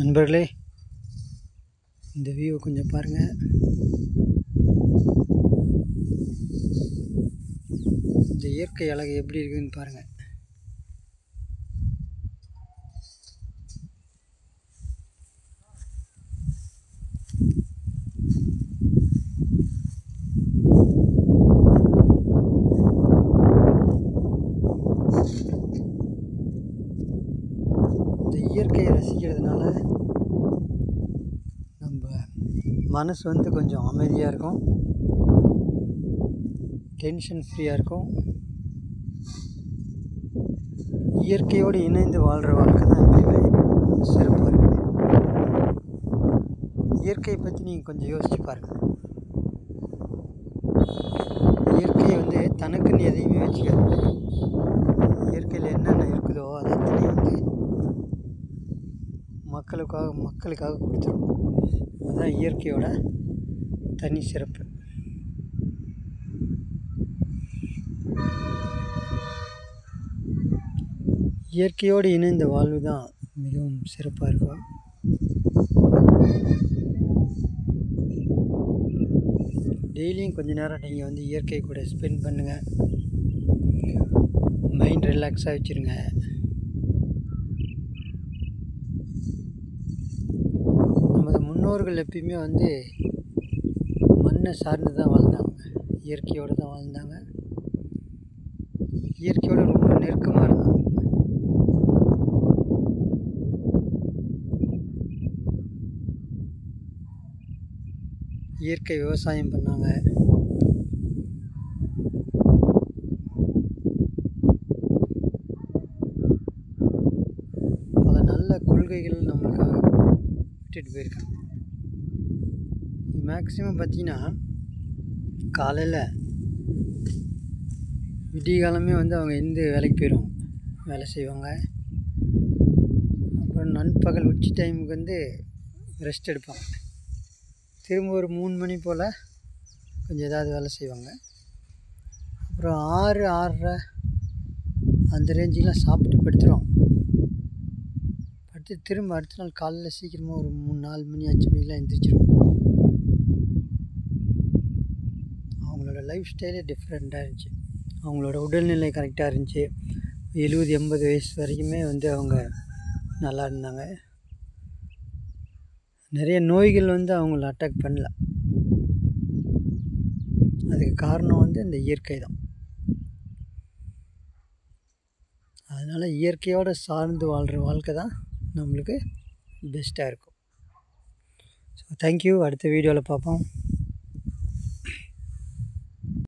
நண்பர்களே, இந்த வியூவை கொஞ்சம் பாருங்கள். இந்த இயற்கை அழகு எப்படி இருக்குதுன்னு பாருங்கள். இந்த இயற்கையை ரசிக்கிறதுனால நம்ம மனசு கொஞ்சம் அமைதியாக இருக்கும், டென்ஷன் ஃப்ரீயாக இருக்கும். இயற்கையோடு இணைந்து வாழ்கிற வாழ்க்கை தான் எப்பயுமே சிறப்பாக இருக்கும். இயற்கையை பற்றி நீங்கள் கொஞ்சம் யோசிச்சு பாருங்கள். இயற்கை தனக்குன்னு எதையுமே வச்சுக்காது. இயற்கையில் என்னென்ன இருக்குதோ அது அத்தனையும் மக்களுக்காக கொடுத்துரும். அதுதான் இயற்கையோட தனி சிறப்பு. இயற்கையோடு இணைந்த வாழ்வு தான் மிகவும் சிறப்பாக இருக்கும். டெய்லியும் கொஞ்ச நேரம் நீங்கள் இயற்கை கூட ஸ்பெண்ட் பண்ணுங்கள். மைண்ட் ரிலாக்ஸாக வச்சுருங்க. நமது முன்னோர்கள் எப்பயுமே மண்ணை சார்ந்து தான் வாழ்ந்தாங்க, இயற்கையோடு தான் வாழ்ந்தாங்க, இயற்கையோடு ரொம்ப நெருக்கமாக இருந்தாங்க. இயற்கை விவசாயம் பண்ணாங்க. பல நல்ல கொள்கைகள் நம்மளுக்காக விட்டுட்டு போயிருக்காங்க. மேக்ஸிமம் பார்த்தீங்கன்னா காலையில் விடிய காலமே அவங்க எந்த வேலைக்கு போயிடுவாங்க, வேலை செய்வாங்க. அப்புறம் நண்பகல் உச்சி டைமுக்கு ரெஸ்ட் எடுப்பாங்க. திரும்ப ஒரு 3 மணி போல் கொஞ்சம் ஏதாவது வேலை செய்வாங்க. அப்புறம் 6, 6:30 அந்த ரேஞ்சுக்கெலாம் சாப்பிட்டு படுத்துருவாங்க. படுத்து திரும்ப அடுத்த நாள் காலையில் சீக்கிரமாக ஒரு 3, 4 மணி 5 மணிக்கெலாம் எழுந்திரிச்சிருவாங்க. அவங்களோட லைஃப் ஸ்டைலே டிஃப்ரெண்ட்டாக இருந்துச்சு. அவங்களோட உடல்நிலை கரெக்டாக இருந்துச்சு. 70, 80 வயசு வரைக்குமே அவங்க நல்லா இருந்தாங்க. நிறைய நோய்கள் அவங்கள அட்டாக் பண்ணல. அதுக்கு காரணம் இந்த இயற்கை தான். அதனால் இயற்கையோடு சார்ந்து வாழ்கிற வாழ்க்கை தான் நம்மளுக்கு பெஸ்ட்டாக இருக்கும். So thank you. அடுத்த வீடியோவில் பார்ப்போம்.